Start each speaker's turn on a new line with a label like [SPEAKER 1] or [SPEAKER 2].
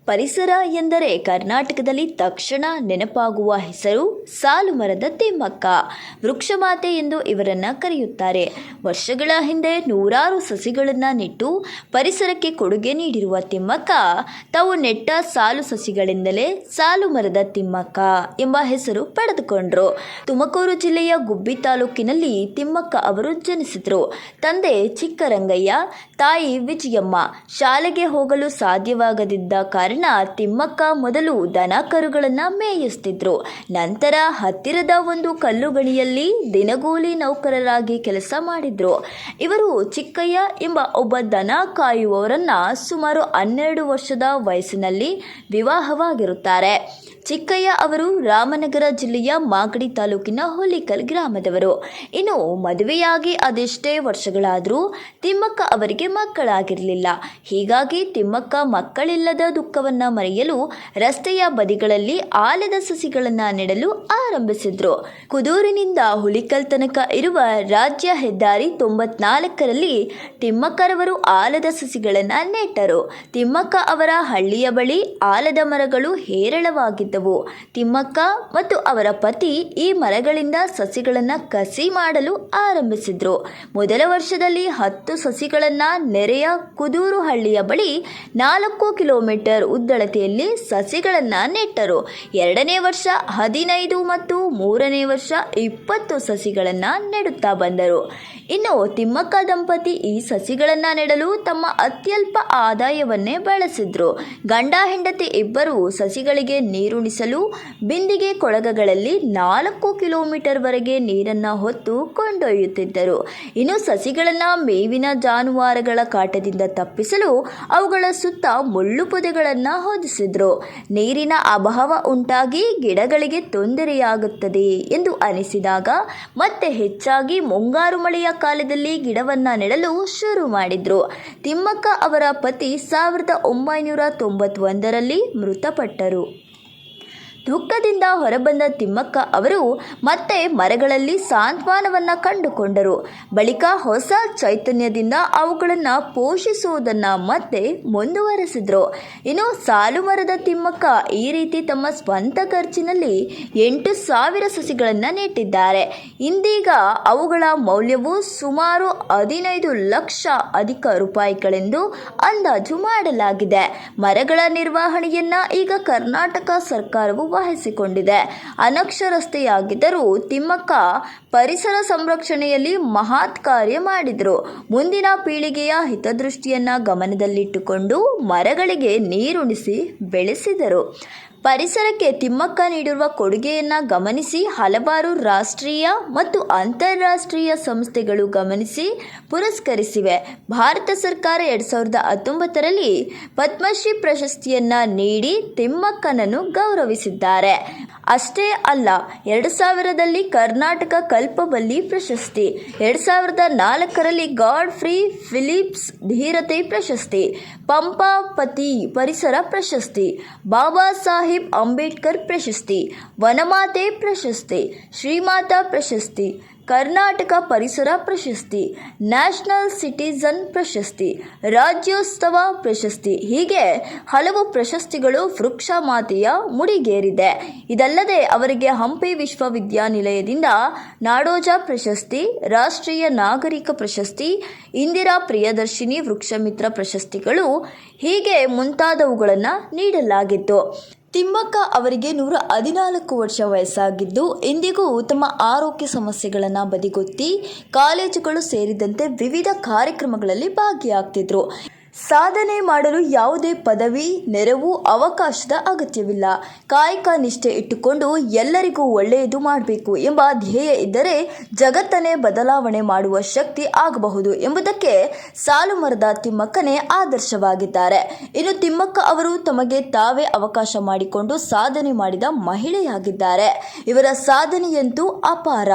[SPEAKER 1] ಪರಿಸರ ಎಂದರೆ ಕರ್ನಾಟಕದಲ್ಲಿ ತಕ್ಷಣ ನೆನಪಾಗುವ ಹೆಸರು ಸಾಲುಮರದ ತಿಮ್ಮಕ್ಕ. ವೃಕ್ಷಮಾತೆ ಎಂದು ಇವರನ್ನು ಕರೆಯುತ್ತಾರೆ. ವರ್ಷಗಳ ಹಿಂದೆ ನೂರಾರು ಸಸಿಗಳನ್ನು ನೆಟ್ಟು ಪರಿಸರಕ್ಕೆ ಕೊಡುಗೆ ನೀಡಿರುವ ತಿಮ್ಮಕ್ಕ ತಾವು ನೆಟ್ಟ ಸಾಲು ಸಸಿಗಳಿಂದಲೇ ಸಾಲುಮರದ ತಿಮ್ಮಕ್ಕ ಎಂಬ ಹೆಸರು ಪಡೆದುಕೊಂಡರು. ತುಮಕೂರು ಜಿಲ್ಲೆಯ ಗುಬ್ಬಿ ತಾಲೂಕಿನಲ್ಲಿ ತಿಮ್ಮಕ್ಕ ಅವರು ಜನಿಸಿದರು. ತಂದೆ ಚಿಕ್ಕರಂಗಯ್ಯ, ತಾಯಿ ವಿಜಯಮ್ಮ. ಶಾಲೆಗೆ ಹೋಗಲು ಸಾಧ್ಯವಾಗದಿದ್ದ ಕಾರಣ ತಿಮ್ಮಕ್ಕ ಮೊದಲು ದನ ಕರುಗಳನ್ನು ಮೇಯಿಸುತ್ತಿದ್ರು. ನಂತರ ಹತ್ತಿರದ ಒಂದು ಕಲ್ಲುಗಣಿಯಲ್ಲಿ ದಿನಗೂಲಿ ನೌಕರರಾಗಿ ಕೆಲಸ ಮಾಡಿದ್ರು. ಇವರು ಚಿಕ್ಕಯ್ಯ ಎಂಬ ಒಬ್ಬ ದನ ಕಾಯುವವರನ್ನ ಸುಮಾರು 12 ವರ್ಷದ ವಯಸ್ಸಿನಲ್ಲಿ ವಿವಾಹವಾಗಿರುತ್ತಾರೆ. ಚಿಕ್ಕಯ್ಯ ಅವರು ರಾಮನಗರ ಜಿಲ್ಲೆಯ ಮಾಗಡಿ ತಾಲೂಕಿನ ಹುಲಿಕಲ್ ಗ್ರಾಮದವರು. ಇನ್ನು ಮದುವೆಯಾಗಿ ಅದೆಷ್ಟೇ ವರ್ಷಗಳಾದರೂ ತಿಮ್ಮಕ್ಕ ಅವರಿಗೆ ಮಕ್ಕಳಾಗಿರಲಿಲ್ಲ. ಹೀಗಾಗಿ ತಿಮ್ಮಕ್ಕ ಮಕ್ಕಳಿಲ್ಲದ ದುಃಖವನ್ನು ಮರೆಯಲು ರಸ್ತೆಯ ಬದಿಗಳಲ್ಲಿ ಆಲದ ಸಸಿಗಳನ್ನು ನೆಡಲು ಆರಂಭಿಸಿದ್ರು. ಕುದೂರಿನಿಂದ ಹುಲಿಕಲ್ ತನಕ ಇರುವ ರಾಜ್ಯ ಹೆದ್ದಾರಿ 94ರಲ್ಲಿ ತಿಮ್ಮಕ್ಕರವರು ಆಲದ ಸಸಿಗಳನ್ನು ನೆಟ್ಟರು. ತಿಮ್ಮಕ್ಕ ಅವರ ಹಳ್ಳಿಯ ಬಳಿ ಆಲದ ಮರಗಳು ಹೇರಳವಾಗಿದ್ದವು. ತಿಮ್ಮಕ್ಕ ಮತ್ತು ಅವರ ಪತಿ ಈ ಮರಗಳಿಂದ ಸಸಿಗಳನ್ನು ಕಸಿ ಮಾಡಲು ಆರಂಭಿಸಿದ್ರು. ಮೊದಲ ವರ್ಷದಲ್ಲಿ 10 ಸಸಿಗಳನ್ನು ನೆರೆಯ ಕುದೂರು ಹಳ್ಳಿಯ ಬಳಿ 4 ಕಿಲೋಮೀಟರ್ ಉದ್ದಳತೆಯಲ್ಲಿ ಸಸಿಗಳನ್ನು ನೆಟ್ಟರು. 2ನೇ ವರ್ಷ 15 ಮತ್ತು 3ನೇ ವರ್ಷ 20 ಸಸಿಗಳನ್ನು ನೆಡುತ್ತಾ ಬಂದರು. ಇನ್ನು ತಿಮ್ಮಕ್ಕ ದಂಪತಿ ಈ ಸಸಿಗಳನ್ನು ನೆಡಲು ತಮ್ಮ ಅತ್ಯಲ್ಪ ಆದಾಯವನ್ನೇ ಬಳಸಿದ್ರು. ಗಂಡ ಹೆಂಡತಿ ಇಬ್ಬರು ಸಸಿಗಳಿಗೆ ನೀರುಣಿಸಲು ಬಿಂದಿಗೆ ಕೊಳಗಗಳಲ್ಲಿ 4 ಕಿಲೋಮೀಟರ್ ವರೆಗೆ ನೀರನ್ನು ಹೊತ್ತು ಕೊಂಡೊಯ್ಯುತ್ತಿದ್ದರು. ಇನ್ನು ಸಸಿಗಳನ್ನು ಮೇವಿನ ಜಾನುವಾರುಗಳ ಕಾಟದಿಂದ ತಪ್ಪಿಸಲು ಅವುಗಳ ಸುತ್ತ ಮುಳ್ಳು ಪೊದೆಗಳನ್ನು ಹೊದಿಸಿದ್ರು. ನೀರಿನ ಅಭಾವ ಉಂಟಾಗಿ ಗಿಡಗಳಿಗೆ ತೊಂದರೆಯಾಗುತ್ತದೆ ಎಂದು ಅನಿಸಿದಾಗ ಮತ್ತೆ ಹೆಚ್ಚಾಗಿ ಮುಂಗಾರು ಮಳೆಯ ಕಾಲದಲ್ಲಿ ಗಿಡವನ್ನು ನೆಡಲು ಶುರು ಮಾಡಿದ್ರು. ತಿಮ್ಮಕ್ಕ ಅವರ ಪತಿ 1991ರಲ್ಲಿ ಮೃತಪಟ್ಟರು. ದುಃಖದಿಂದ ಹೊರಬಂದ ತಿಮ್ಮಕ್ಕ ಅವರು ಮತ್ತೆ ಮರಗಳಲ್ಲಿ ಸಾಂತ್ವನವನ್ನು ಕಂಡುಕೊಂಡರು. ಬಳಿಕ ಹೊಸ ಚೈತನ್ಯದಿಂದ ಅವುಗಳನ್ನು ಪೋಷಿಸುವುದನ್ನು ಮತ್ತೆ ಮುಂದುವರೆಸಿದ್ರು. ಇನ್ನು ಸಾಲುಮರದ ತಿಮ್ಮಕ್ಕ ಈ ರೀತಿ ತಮ್ಮ ಸ್ವಂತ ಖರ್ಚಿನಲ್ಲಿ 8,000 ಸಸಿಗಳನ್ನು ನೆಟ್ಟಿದ್ದಾರೆ. ಇಂದೀಗ ಅವುಗಳ ಮೌಲ್ಯವು ಸುಮಾರು 15 ಲಕ್ಷ ಅಧಿಕ ರೂಪಾಯಿಗಳೆಂದು ಅಂದಾಜು ಮಾಡಲಾಗಿದೆ. ಮರಗಳ ನಿರ್ವಹಣೆಯನ್ನ ಈಗ ಕರ್ನಾಟಕ ಸರ್ಕಾರವು ವಹಿಸಿಕೊಂಡಿದೆ. ಅನಕ್ಷರಸ್ಥೆಯಾಗಿದ್ದರೂ ತಿಮ್ಮಕ್ಕ ಪರಿಸರ ಸಂರಕ್ಷಣೆಯಲ್ಲಿ ಮಹತ್ ಕಾರ್ಯ ಮಾಡಿದರು. ಮುಂದಿನ ಪೀಳಿಗೆಯ ಹಿತದೃಷ್ಟಿಯನ್ನು ಗಮನದಲ್ಲಿಟ್ಟುಕೊಂಡು ಮರಗಳಿಗೆ ನೀರುಣಿಸಿ ಬೆಳೆಸಿದರು. ಪರಿಸರಕ್ಕೆ ತಿಮ್ಮಕ್ಕ ನೀಡಿರುವ ಕೊಡುಗೆಯನ್ನು ಗಮನಿಸಿ ಹಲವಾರು ರಾಷ್ಟ್ರೀಯ ಮತ್ತು ಅಂತಾರಾಷ್ಟ್ರೀಯ ಸಂಸ್ಥೆಗಳು ಗಮನಿಸಿ ಪುರಸ್ಕರಿಸಿವೆ. ಭಾರತ ಸರ್ಕಾರ 2019ರಲ್ಲಿ ಪದ್ಮಶ್ರೀ ಪ್ರಶಸ್ತಿಯನ್ನು ನೀಡಿ ತಿಮ್ಮಕ್ಕನನ್ನು ಗೌರವಿಸಿದ್ದಾರೆ. ಅಷ್ಟೇ ಅಲ್ಲ, 2000ರಲ್ಲಿ ಕರ್ನಾಟಕ ಕಲ್ಪವಲ್ಲಿ ಪ್ರಶಸ್ತಿ, 2004ರಲ್ಲಿ ಗಾಡ್ ಫ್ರೀ ಫಿಲಿಪ್ಸ್ ಧೀರತೆ ಪ್ರಶಸ್ತಿ, ಪಂಪಾಪತಿ ಪರಿಸರ ಪ್ರಶಸ್ತಿ, ಬಾಬಾ ಸಾಹೇಬ್ ಅಂಬೇಡ್ಕರ್ ಪ್ರಶಸ್ತಿ, ವನಮಾತೆ ಪ್ರಶಸ್ತಿ, ಶ್ರೀಮಾತಾ ಪ್ರಶಸ್ತಿ, ಕರ್ನಾಟಕ ಪರಿಸರ ಪ್ರಶಸ್ತಿ, ನ್ಯಾಷನಲ್ ಸಿಟಿಜನ್ ಪ್ರಶಸ್ತಿ, ರಾಜ್ಯೋತ್ಸವ ಪ್ರಶಸ್ತಿ ಹೀಗೆ ಹಲವು ಪ್ರಶಸ್ತಿಗಳು ವೃಕ್ಷ ಮಾತೆಯ ಮುಡಿಗೇರಿದೆ. ಇದಲ್ಲದೆ ಅವರಿಗೆ ಹಂಪಿ ವಿಶ್ವವಿದ್ಯಾನಿಲಯದಿಂದ ನಾಡೋಜ ಪ್ರಶಸ್ತಿ, ರಾಷ್ಟ್ರೀಯ ನಾಗರಿಕ ಪ್ರಶಸ್ತಿ, ಇಂದಿರಾ ಪ್ರಿಯದರ್ಶಿನಿ ವೃಕ್ಷಮಿತ್ರ ಪ್ರಶಸ್ತಿಗಳು ಹೀಗೆ ಮುಂತಾದವುಗಳನ್ನು ನೀಡಲಾಗಿತ್ತು. ತಿಮ್ಮಕ್ಕ ಅವರಿಗೆ 114 ವರ್ಷ ವಯಸ್ಸಾಗಿದ್ದು ಇಂದಿಗೂ ತಮ್ಮ ಆರೋಗ್ಯ ಸಮಸ್ಯೆಗಳನ್ನು ಬದಿಗೊತ್ತಿ ಕಾಲೇಜುಗಳು ಸೇರಿದಂತೆ ವಿವಿಧ ಕಾರ್ಯಕ್ರಮಗಳಲ್ಲಿ ಭಾಗಿಯಾಗ್ತಿದ್ರು. ಸಾಧನೆ ಮಾಡಲು ಯಾವುದೇ ಪದವಿ, ನೆರವು, ಅವಕಾಶದ ಅಗತ್ಯವಿಲ್ಲ. ಕಾಯಕ ನಿಷ್ಠೆ ಇಟ್ಟುಕೊಂಡು ಎಲ್ಲರಿಗೂ ಒಳ್ಳೆಯದು ಮಾಡಬೇಕು ಎಂಬ ಧ್ಯೇಯ ಇದ್ದರೆ ಜಗತ್ತನ್ನೇ ಬದಲಾವಣೆ ಮಾಡುವ ಶಕ್ತಿ ಆಗಬಹುದು ಎಂಬುದಕ್ಕೆ ಸಾಲುಮರದ ತಿಮ್ಮಕ್ಕನೇ ಆದರ್ಶವಾಗಿದ್ದಾರೆ. ಇನ್ನು ತಿಮ್ಮಕ್ಕ ಅವರು ತಮಗೆ ತಾವೇ ಅವಕಾಶ ಮಾಡಿಕೊಂಡು ಸಾಧನೆ ಮಾಡಿದ ಮಹಿಳೆಯಾಗಿದ್ದಾರೆ. ಇವರ ಸಾಧನೆಯಂತೂ ಅಪಾರ.